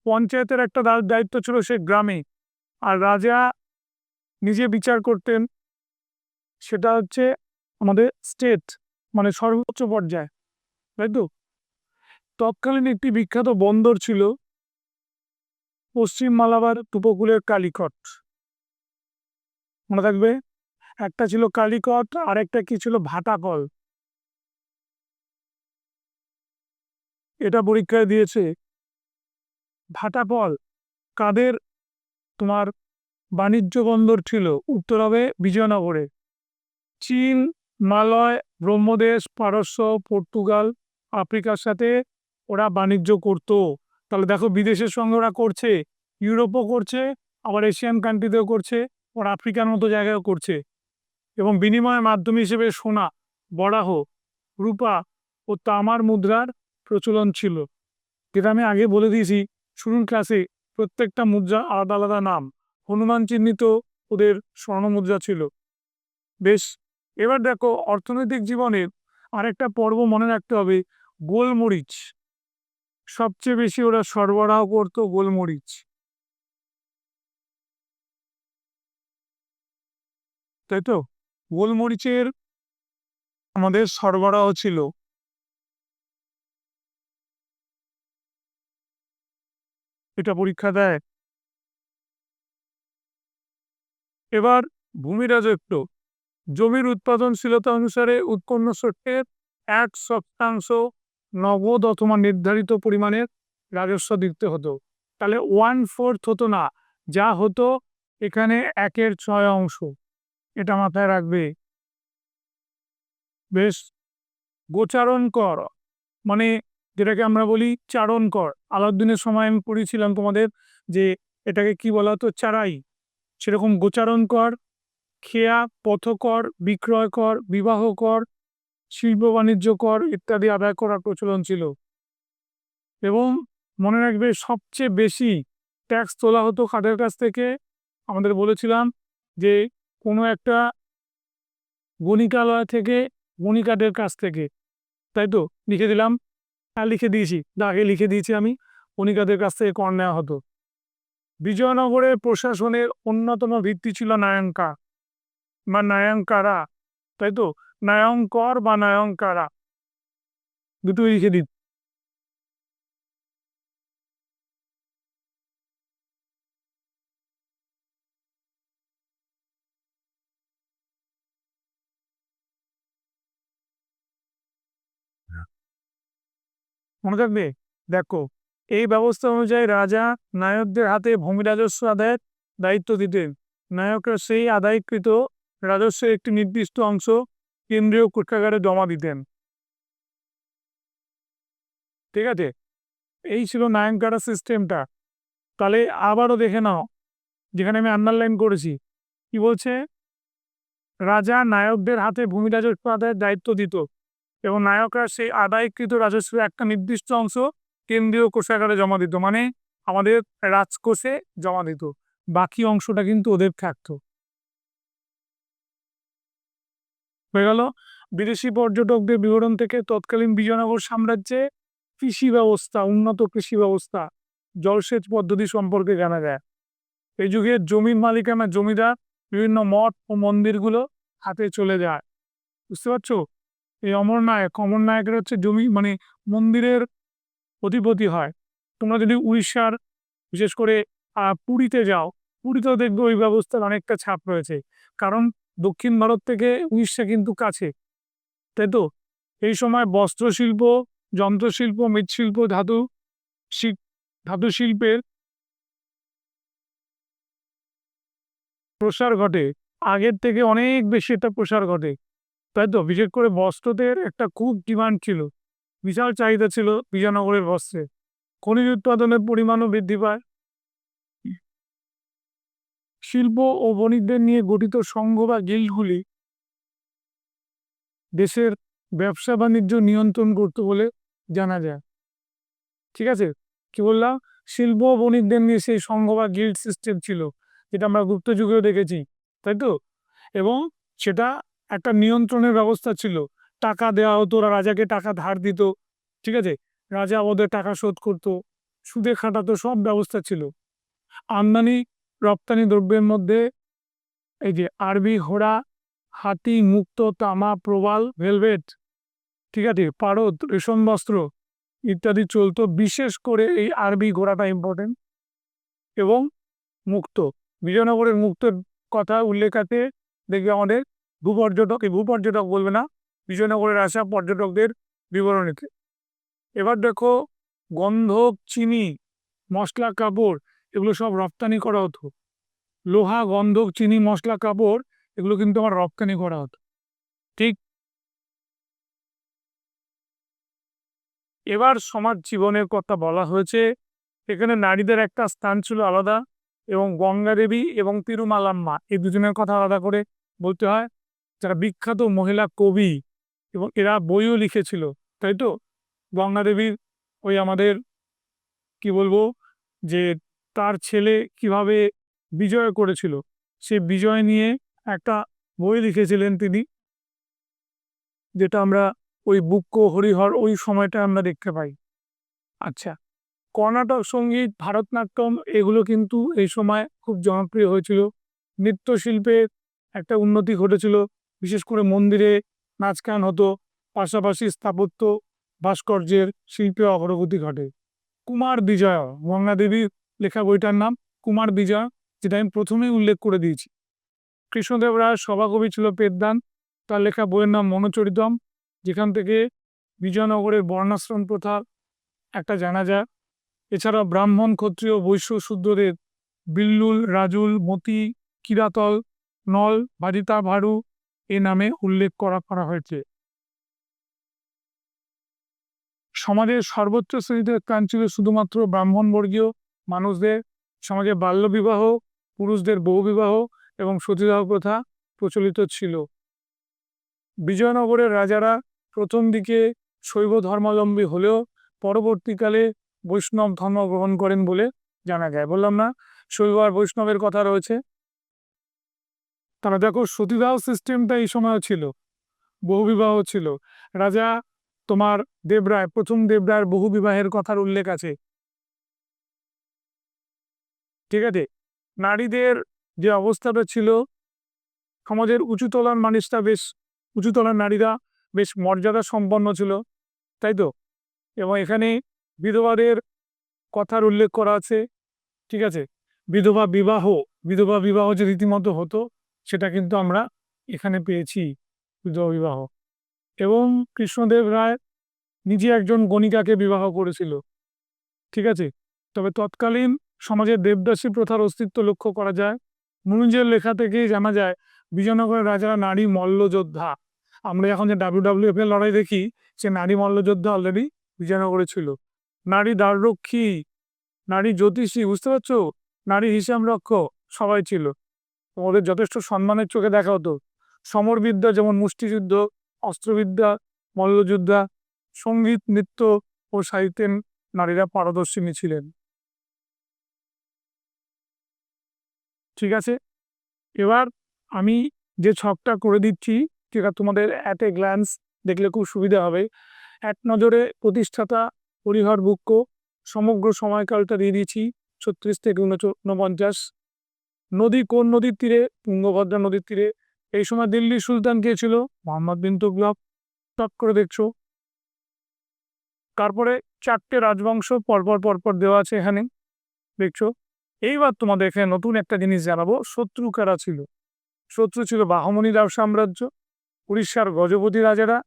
পঞ্চায়েতের একটা দায়িত্ব ছিল সে গ্রামে, আর রাজা নিজে বিচার করতেন, সেটা হচ্ছে আমাদের স্টেট, মানে সর্বোচ্চ পর্যায়ে, তাই তো? তৎকালীন একটি বিখ্যাত বন্দর ছিল পশ্চিম মালাবার উপকূলের কালিকট। মনে থাকবে। একটা ছিল কালিকট, আর একটা কি ছিল, ভাটাকল। এটা পরীক্ষায় দিয়েছে। ভাটাকল কাদের তোমার বাণিজ্য বন্দর ছিল? উত্তর হবে বিজয়নগরে। চীন, মালয়, ব্রহ্মদেশ, পারস্য, পর্তুগাল, আফ্রিকার সাথে ওরা বাণিজ্য করত। তাহলে দেখো, বিদেশের সঙ্গে ওরা করছে, ইউরোপও করছে, আবার এশিয়ান কান্ট্রিতেও করছে, ওরা আফ্রিকার মতো জায়গায়ও করছে। এবং বিনিময়ের মাধ্যম হিসেবে সোনা, বরাহ, রূপা ও তামার মুদ্রার প্রচলন ছিল। যেটা আমি আগে বলে দিয়েছি শুরুর ক্লাসে, প্রত্যেকটা মুদ্রা আলাদা আলাদা নাম। হনুমান চিহ্নিত ওদের স্বর্ণমুদ্রা ছিল। বেশ, এবার দেখো অর্থনৈতিক জীবনের আরেকটা পর্ব মনে রাখতে হবে, গোলমরিচ। সবচেয়ে বেশি ওরা সরবরাহ করতো গোলমরিচ, তাই তো? গোলমরিচের আমাদের সরবরাহ ছিল। এটা পরীক্ষা দেয়। এবার ভূমি রাজস্ব, জমির উৎপাদনশীলতা অনুসারে উৎপন্ন শস্যের 1% নগদ অথবা নির্ধারিত পরিমাণের রাজস্ব দিতে হতো। তাহলে 1/4 হতো না, যা হতো এখানে 1/6। এটা মাথায় রাখবে। বেশ, গোচারণ কর মানে যেটাকে আমরা বলি চারণ কর। আলাউদ্দিনের সময় আমি পড়েছিলাম তোমাদের যে এটাকে কি বলা হতো, চারাই। সেরকম গোচারণ কর, খেয়া, পথকর, বিক্রয় কর, বিবাহ কর, শিল্প বাণিজ্য কর ইত্যাদি আদায় করার প্রচলন ছিল। এবং মনে রাখবে, সবচেয়ে বেশি ট্যাক্স তোলা হতো কাদের কাছ থেকে? আমাদের বলেছিলাম যে কোনো একটা বণিকালয় থেকে, বণিকাদের কাছ থেকে, তাই তো? লিখে দিলাম, লিখে দিয়েছি, আগে লিখে দিয়েছি আমি। বণিকাদের কাছ থেকে কর নেওয়া হতো। বিজয়নগরের প্রশাসনের অন্যতম ভিত্তি ছিল নায়ঙ্কা বা নায়ঙ্কারা, তাই তো? নায়ঙ্কর বা নায়ঙ্কারা, দুটোই লিখে দিই। মনে থাকবে। দেখো, এই ব্যবস্থা অনুযায়ী রাজা নায়কদের হাতে ভূমি রাজস্ব আদায়ের দায়িত্ব দিতেন। নায়করা সেই আদায়কৃত রাজস্বের একটি নির্দিষ্ট অংশ কেন্দ্রীয় কোষাগারে জমা দিতেন। ঠিক আছে, এই ছিল নায়কগাড়া সিস্টেমটা। তাহলে আবারও দেখে নাও, যেখানে আমি আন্ডারলাইন করেছি, কি বলছে? রাজা নায়কদের হাতে ভূমি রাজস্ব আদায়ের দায়িত্ব দিত এবং নায়করা সেই আদায়কৃত রাজস্বের একটা নির্দিষ্ট অংশ কেন্দ্রীয় কোষাগারে জমা দিত, মানে আমাদের রাজকোষে জমা দিত। বাকি অংশটা কিন্তু ওদের থাকতো। হয়ে গেল। বিদেশি পর্যটকদের বিবরণ থেকে তৎকালীন বিজয়নগর সাম্রাজ্যে কৃষি ব্যবস্থা, উন্নত কৃষি ব্যবস্থা, জলসেচ পদ্ধতি সম্পর্কে জানা যায়। এই যুগে জমির মালিকানা, জমিদার, বিভিন্ন মঠ ও মন্দিরগুলো হাতে চলে যায়। বুঝতে পারছো? এই অমরনায়কের হচ্ছে জমি, মানে মন্দিরের অধিপতি হয়। তোমরা যদি উড়িষ্যার, বিশেষ করে পুরীতে যাও, পুরীতেও দেখবে ওই ব্যবস্থার অনেকটা ছাপ রয়েছে। কারণ দক্ষিণ ভারত থেকে উড়িষ্যা কিন্তু কাছে, তাই তো? এই সময় বস্ত্রশিল্প, যন্ত্রশিল্প, মৃৎশিল্প, ধাতু শিল্পের প্রসার ঘটে। আগের থেকে অনেক বেশি এটা প্রসার ঘটে, তাই তো? বিশেষ করে বস্ত্রদের একটা খুব ডিমান্ড ছিল, বিশাল চাহিদা ছিল বিজয়নগরের বস্ত্রে। খনিজ উৎপাদনের পরিমাণও বৃদ্ধি পায়। শিল্প ও বণিকদের নিয়ে গঠিত সংঘ বা গিল্ডগুলি দেশের ব্যবসা বাণিজ্য নিয়ন্ত্রণ করত বলে জানা যায়। ঠিক আছে, কি বললাম? শিল্প ও বণিকদের নিয়ে সেই সংঘ বা গিল্ড সিস্টেম ছিল, যেটা আমরা গুপ্ত যুগেও দেখেছি, তাই তো? এবং সেটা একটা নিয়ন্ত্রণের ব্যবস্থা ছিল। টাকা দেওয়া হতো, ওরা রাজাকে টাকা ধার দিত। ঠিক আছে, রাজা ওদের টাকা শোধ করতো, সুদে খাটাতো, সব ব্যবস্থা ছিল। আমদানি রপ্তানি দ্রব্যের মধ্যে এই যে আরবি ঘোড়া, হাতি, মুক্তো, তামা, প্রবাল, ভেলভেট, ঠিক আছে, পারদ, রেশম বস্ত্র ইত্যাদি চলতো। বিশেষ করে এই আরবি ঘোড়াটা ইম্পর্টেন্ট। এবং মুক্তো, বিজয়নগরের মুক্তোর কথা উল্লেখ আছে, দেখবে আমাদের ভূপর্যটক, এই ভূপর্যটক বলবে না, বিজয়নগরের আসা পর্যটকদের বিবরণীতে। এবার দেখো, গন্ধক, চিনি, মশলা, কাপড় এগুলো সব রপ্তানি করা হতো। লোহা, গন্ধক, চিনি, মশলা, কাপড় এগুলো কিন্তু আমার রপ্তানি করা হতো। ঠিক। এবার সমাজ জীবনের কথা বলা হয়েছে। এখানে নারীদের একটা স্থান ছিল আলাদা, এবং গঙ্গা দেবী এবং তিরুমালাম্মা এই দুজনের কথা আলাদা করে বলতে হয়, যারা বিখ্যাত মহিলা কবি, এবং এরা বইও লিখেছিল, তাই তো। গঙ্গা দেবীর ওই আমাদের কি বলবো, যে তার ছেলে কিভাবে বিজয় করেছিল, সে বিজয় নিয়ে একটা বই লিখেছিলেন তিনি, যেটা আমরা ওই বুক্ক হরিহর ওই সময়টা আমরা দেখতে পাই। আচ্ছা, কর্ণাটক সঙ্গীত, ভারতনাট্যম এগুলো কিন্তু এই সময় খুব জনপ্রিয় হয়েছিল। নৃত্যশিল্পের একটা উন্নতি ঘটেছিল, বিশেষ করে মন্দিরে নাচ গান হতো, পাশাপাশি স্থাপত্য ভাস্কর্যের শিল্পে অগ্রগতি ঘটে। কুমার বিজয়, গঙ্গা দেবীর লেখা বইটার নাম কুমার বিজয়, যেটা আমি প্রথমেই উল্লেখ করে দিয়েছি। কৃষ্ণদেব রায়ের সভাকবি ছিল পেদ্দান, তার লেখা বইয়ের নাম মনোচরিতম, যেখান থেকে বিজয়নগরের বর্ণাশ্রম প্রথা একটা জানা যায়। এছাড়া ব্রাহ্মণ, ক্ষত্রিয়, বৈশ্য, শূদ্রদের বিল্লুল, রাজুল, মতি, কিরাতল, নল, বাদিতা, ভারু এ নামে উল্লেখ করা হয়েছে। সমাজের সর্বোচ্চ শ্রেণীতে স্থান ছিল শুধুমাত্র ব্রাহ্মণবর্গীয় মানুষদের। সমাজে বাল্যবিবাহ, পুরুষদের বহুবিবাহ এবং সতীদাহ প্রথা প্রচলিত ছিল। বিজয়নগরের রাজারা প্রথম দিকে শৈব ধর্মাবলম্বী হলেও পরবর্তীকালে বৈষ্ণব ধর্ম গ্রহণ করেন বলে জানা যায়। বললাম না, শৈব আর বৈষ্ণবের কথা রয়েছে। তারা দেখো, সতীদাহ সিস্টেমটা এই সময় ছিল, বহুবিবাহ ছিল। রাজা তোমার দেবরায়, প্রথম দেবরায়ের বহু বিবাহের কথার উল্লেখ আছে। ঠিক আছে। নারীদের যে অবস্থাটা ছিল, সমাজের উঁচুতলার মানুষটা বেশ, উঁচুতলার নারীরা বেশ মর্যাদা সম্পন্ন ছিল, তাই তো। এবং এখানে বিধবাদের কথার উল্লেখ করা আছে। ঠিক আছে। বিধবা বিবাহ, বিধবা বিবাহ যে রীতিমতো হতো, সেটা কিন্তু আমরা এখানে পেয়েছি, বিধবা বিবাহ। এবং কৃষ্ণদেব রায় নিজে একজন গণিকাকে বিবাহ করেছিল। ঠিক আছে। তবে তৎকালীন সমাজে দেবদাসী প্রথার অস্তিত্ব লক্ষ্য করা যায়। মুনিজের লেখা থেকেই জানা যায় বিজয়নগরের রাজারা নারী মল্লযোদ্ধা। আমরা এখন যে WWF এর লড়াই দেখি, সে নারী মল্লযোদ্ধা অলরেডি বিজয়নগরে ছিল। নারী দ্বাররক্ষী, নারী জ্যোতিষী, বুঝতে পারছো, নারী হিসাব রক্ষক সবাই ছিল। ওদের যথেষ্ট সম্মানের চোখে দেখা হতো। সমরবিদ্যা যেমন মুষ্টিযুদ্ধ, অস্ত্রবিদ্যা, মল্লযোদ্ধা, সঙ্গীত, নৃত্য ও সাহিত্যে নারীরা পারদর্শিনী ছিলেন। ঠিক আছে। এবার আমি যে ছকটা করে দিচ্ছি, সেটা তোমাদের অ্যাট এ গ্ল্যান্স দেখলে খুব সুবিধা হবে। এক নজরে প্রতিষ্ঠাতা হরিহর বুক্ক, সমগ্র সময়কালটা দিয়ে দিয়েছি 36 থেকে 49। নদী কোন নদীর তীরে? তুঙ্গভদ্রা নদীর তীরে। এই সময় দিল্লির সুলতান কে ছিল? মোহাম্মদ বিন তুগলক। টপ করে দেখছো। তারপরে 4টে রাজবংশ পরপর পরপর দেওয়া আছে এখানে, দেখছো। এইবার তোমাদের এখানে নতুন একটা জিনিস জানাবো, শত্রু কারা ছিল। শত্রু ছিল বাহমনি রাও সাম্রাজ্য, উড়িষ্যার গজপতি রাজারা,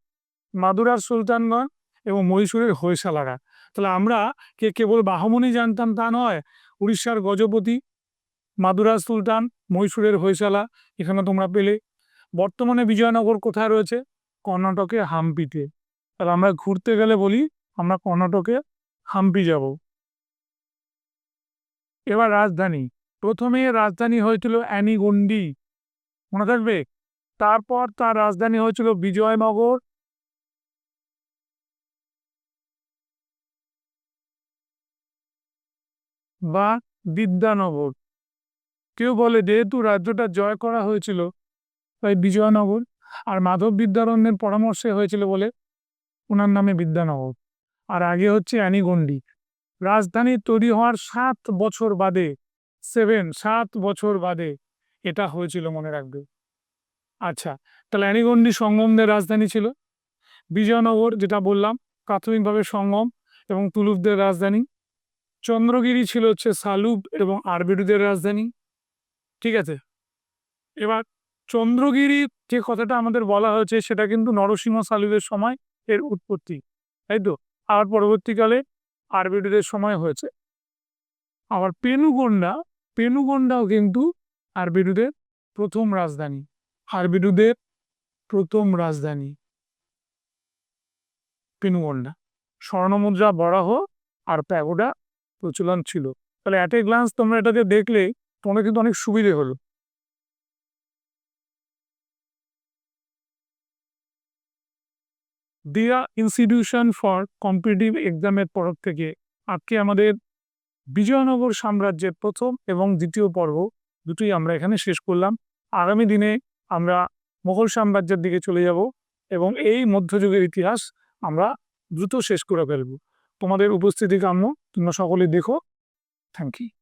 মাদুরার সুলতানগণ এবং মহীশূরের হোয়সালারা। তাহলে আমরা কেবল বাহমনি জানতাম তা নয়, উড়িষ্যার গজপতি, মাদুরার সুলতান, মহীশূরের হোয়সালা এখানে তোমরা পেলে। বর্তমানে বিজয়নগর কোথায় রয়েছে? কর্ণাটকে হাম্পিতে। তাহলে আমরা ঘুরতে গেলে বলি আমরা কর্ণাটকে হাম্পি যাব। এবার রাজধানী, প্রথমে রাজধানী হয়েছিল অ্যানিগুন্ডি, মনে থাকবে। তারপর তার রাজধানী হয়েছিল বিজয়নগর, বা বিদ্যানগর। কেউ বলে যেহেতু রাজ্যটা জয় করা হয়েছিল তাই বিজয়নগর, আর মাধব বিদ্যারণ্যের পরামর্শে হয়েছিল বলে ওনার নামে বিদ্যানগর। আর আগে হচ্ছে অ্যানিগুন্ডি। রাজধানী তৈরি হওয়ার 7 বছর বাদে, 7 বছর বাদে এটা হয়েছিল, মনে রাখবে। আচ্ছা, তাহলে অ্যানিগুন্ডি সঙ্গমদের রাজধানী ছিল। বিজয়নগর যেটা বললাম প্রাথমিকভাবে সঙ্গম এবং তুলুপদের রাজধানী। চন্দ্রগিরি ছিল হচ্ছে সালুব এবং আরবেডুদের রাজধানী। ঠিক আছে। এবার চন্দ্রগিরি যে কথাটা আমাদের বলা হয়েছে সেটা কিন্তু নরসিংহ সালিবের সময় এর উৎপত্তি, তাই তো। আর পরবর্তীকালে আরবিডুদের সময় হয়েছে। আবার পেনুগন্ডাও কিন্তু আরবিডুদের প্রথম রাজধানী। আরবিডুদের প্রথম রাজধানী পেনুগন্ডা। স্বর্ণমুদ্রা, বরাহ আর প্যাগোডা প্রচলন ছিল। তাহলে অ্যাট এ গ্লান্স তোমরা এটাকে দেখলে তোমাদের কিন্তু অনেক সুবিধে হলো। দিয়া ইনস্টিটিউশন ফর কম্পিটিটিভ এক্সামের তরফ থেকে আজকে আমাদের বিজয়নগর সাম্রাজ্যের প্রথম এবং দ্বিতীয় পর্ব দুটোই আমরা এখানে শেষ করলাম। আগামী দিনে আমরা মোগল সাম্রাজ্যের দিকে চলে যাব এবং এই মধ্যযুগের ইতিহাস আমরা দ্রুত শেষ করে ফেলব। তোমাদের উপস্থিতি কাম্য, তোমরা সকলে দেখো। Thank you.